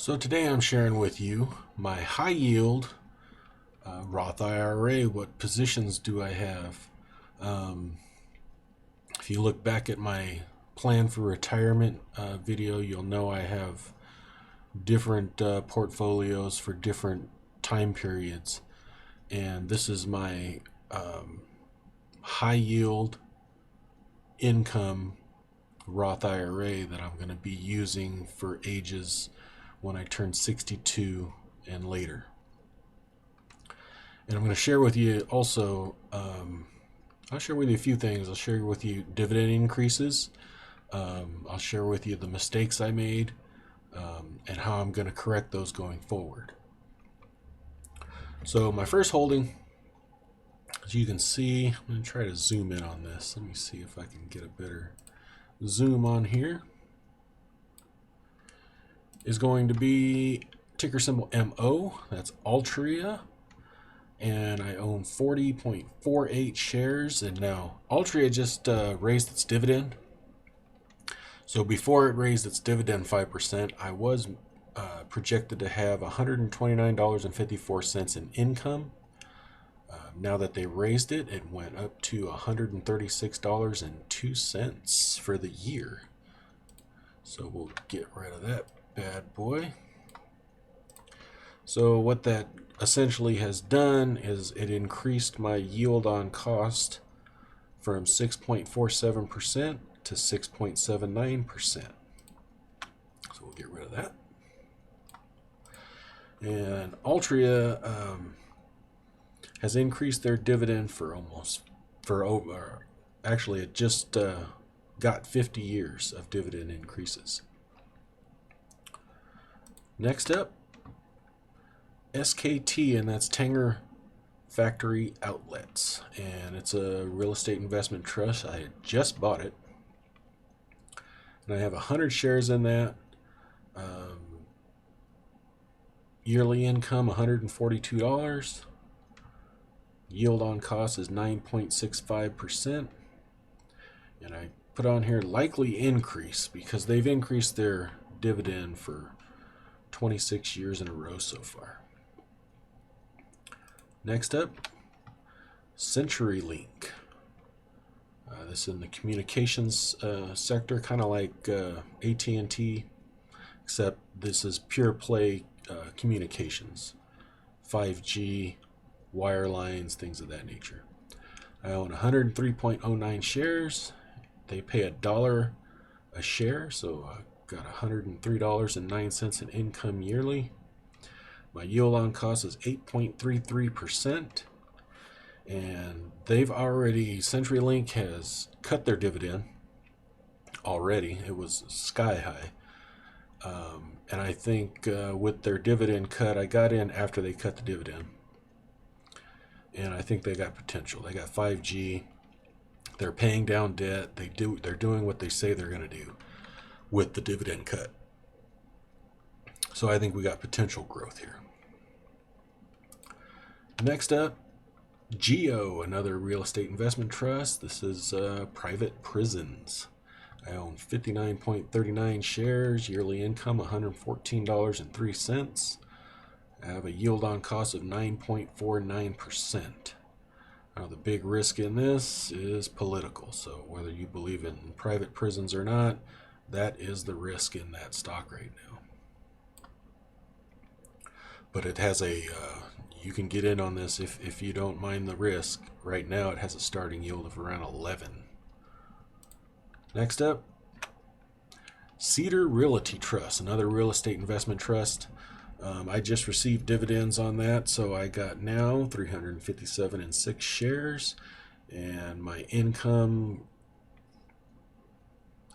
So today I'm sharing with you my high yield Roth IRA. What positions do I have? Um, if you look back at my plan for retirement video, you'll know I have different portfolios for different time periods. And this is my high yield income Roth IRA that I'm going to be using for ages when I turn 62 and later. And I'm going to share with you also, I'll share with you a few things. I'll share with you dividend increases. I'll share with you the mistakes I made and how I'm going to correct those going forward. So my first holding, as you can see, I'm going to try to zoom in on this. Let me see if I can get a better zoom on here. Is going to be ticker symbol MO. That's Altria. And I own 40.48 shares. And now Altria just raised its dividend. So before it raised its dividend 5%, I was projected to have $129.54 in income. Now that they raised it, it went up to $136.02 for the year. So we'll get rid of that bad boy. So what that essentially has done is it increased my yield on cost from 6.47% to 6.79%. So we'll get rid of that. And Altria has increased their dividend actually it just got 50 years of dividend increases. Next up, SKT, and that's Tanger Outlets, and it's a real estate investment trust. I had just bought it, and I have 100 shares in that. Yearly income $142. Yield on cost is 9.65%, and I put on here likely increase because they've increased their dividend for 26 years in a row so far. Next up, CenturyLink. This is in the communications sector, kind of like AT&T, except this is pure play communications, 5G, wire lines, things of that nature. I own 103.09 shares. They pay $1 a share, so I got $103.09 in income yearly. My yield on cost is 8.33%, and CenturyLink has cut their dividend already. It was sky high. And I think with their dividend cut, I got in after they cut the dividend. And I think they got potential. They got 5G. They're paying down debt. They're doing what they say they're going to do with the dividend cut. So I think we got potential growth here. Next up, Geo, another real estate investment trust. This is private prisons. I own 59.39 shares, yearly income $114.03. I have a yield on cost of 9.49%. Now the big risk in this is political. So whether you believe in private prisons or not, that is the risk in that stock right now. But it has you can get in on this if you don't mind the risk. Right now it has a starting yield of around 11. Next up, CEDA Realty Trust, another real estate investment trust. I just received dividends on that, so I got now 357.6 shares, and my income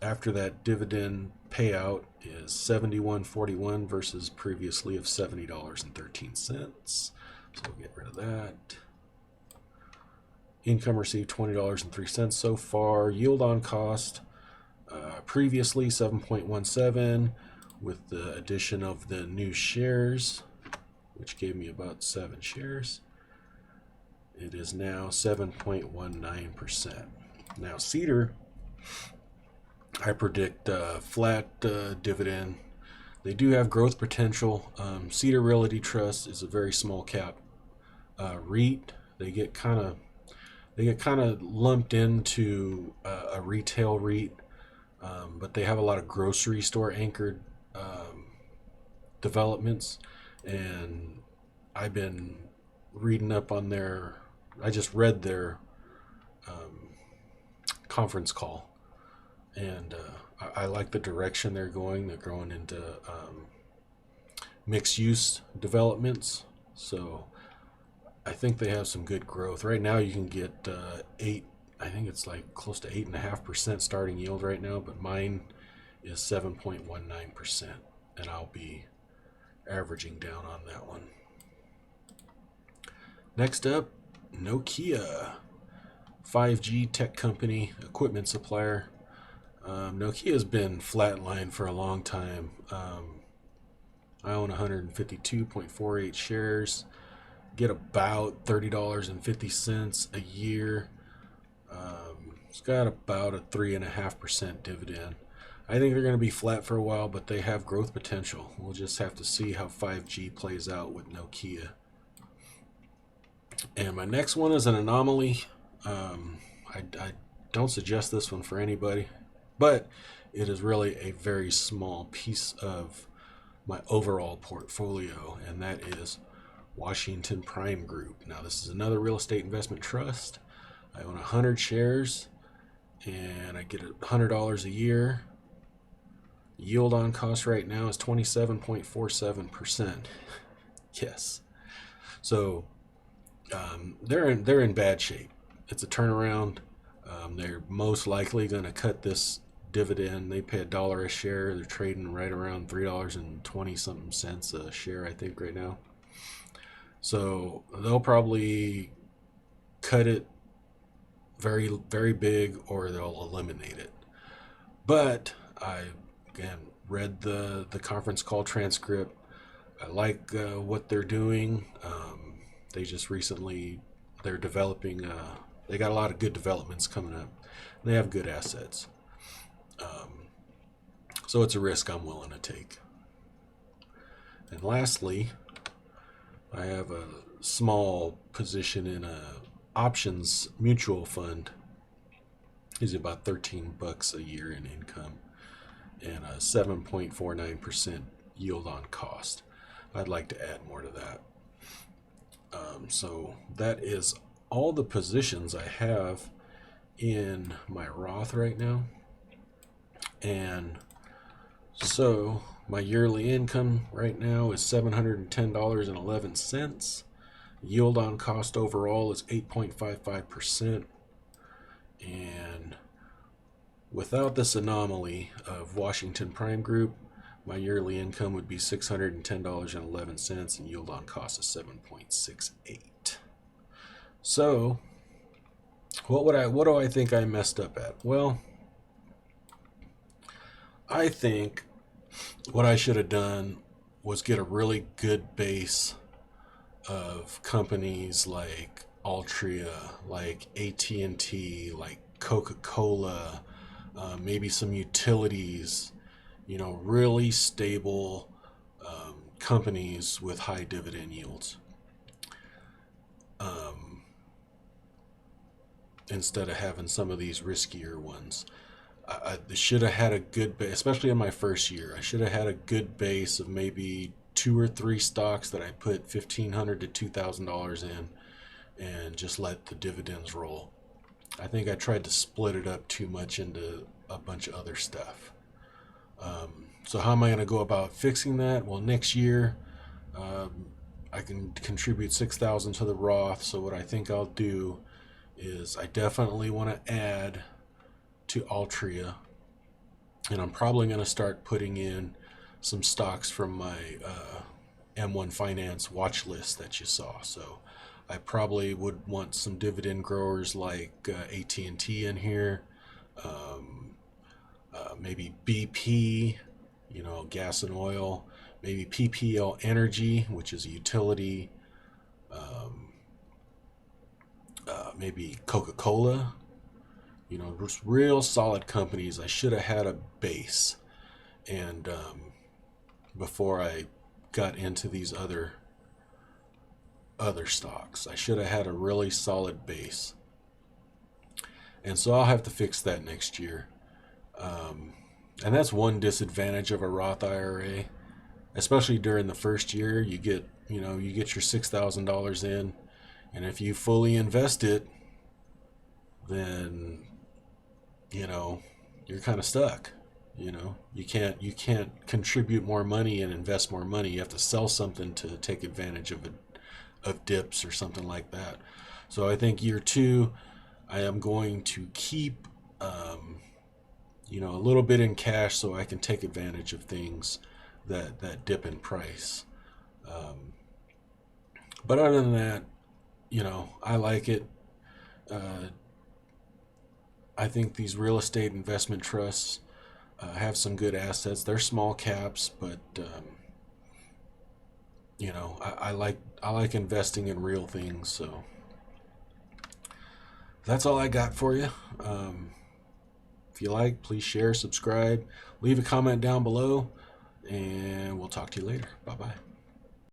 after that dividend payout is $71.41 versus previously of $70.13. So we'll get rid of that. Income received $20.03 so far. Yield on cost previously 7.17 with the addition of the new shares, which gave me about 7 shares. It is now 7.19%. Now CEDA, I predict flat dividend. They do have growth potential. CEDA Realty Trust is a very small cap REIT. They get kind of lumped into a retail REIT, but they have a lot of grocery store anchored developments, and I've been reading up on their. I just read their conference call, and I like the direction they're going. They're going into mixed use developments, so I think they have some good growth. Right now, you can get I think it's like close to 8.5% starting yield right now, but mine is 7.19%, and I'll be averaging down on that one. Next up, Nokia, 5G tech company, equipment supplier. Nokia's been flatlined for a long time. I own 152.48 shares, get about $30.50 a year. It's got about a 3.5% dividend. I think they're going to be flat for a while, but they have growth potential. We'll just have to see how 5G plays out with Nokia. And my next one is an anomaly. I don't suggest this one for anybody, but it is really a very small piece of my overall portfolio, and that is Washington Prime Group. Now, this is another real estate investment trust. I own 100 shares, and I get $100 a year. Yield on cost right now is 27.47%. Yes. So they're in bad shape. It's a turnaround. They're most likely going to cut this dividend. They pay $1 a share. They're trading right around $3.20 something cents a share, I think, right now. So they'll probably cut it very, very big, or they'll eliminate it. But I, again, read the conference call transcript. I like what they're doing. They just recently, they're developing, they got a lot of good developments coming up. They have good assets. So it's a risk I'm willing to take. And lastly, I have a small position in a options mutual fund. It's about $13 a year in income and a 7.49% yield on cost. I'd like to add more to that. So that is all the positions I have in my Roth right now. And so my yearly income right now is $710.11. Yield on cost overall is 8.55%. And without this anomaly of Washington Prime Group, my yearly income would be $610.11, and yield on cost is 7.68. So, what do I think I messed up at? Well, I think what I should have done was get a really good base of companies like Altria, like AT&T, like Coca-Cola, maybe some utilities, really stable companies with high dividend yields. Instead of having some of these riskier ones. I should have had a good base, especially in my first year. I should have had a good base of maybe 2 or 3 stocks that I put $1,500 to $2,000 in, and just let the dividends roll. I think I tried to split it up too much into a bunch of other stuff. So how am I going to go about fixing that? Well, next year I can contribute $6,000 to the Roth. So what I think I'll do is I definitely want to add to Altria, and I'm probably going to start putting in some stocks from my M1 Finance watch list that you saw. So I probably would want some dividend growers like AT&T in here, maybe BP, gas and oil, maybe PPL Energy, which is a utility, maybe Coca-Cola, just real solid companies. I should have had a base, and before I got into these other stocks. I should have had a really solid base. And so I'll have to fix that next year. And that's one disadvantage of a Roth IRA, especially during the first year. You get your $6,000 in, and if you fully invest it, then you're kind of stuck. You can't contribute more money and invest more money. You have to sell something to take advantage of dips or something like that. So I think year 2, I am going to keep a little bit in cash so I can take advantage of things that dip in price. But other than that, I like it. I think these real estate investment trusts have some good assets. They're small caps, but I like investing in real things. So that's all I got for you. If you like, please share, subscribe, leave a comment down below, and we'll talk to you later. Bye-bye.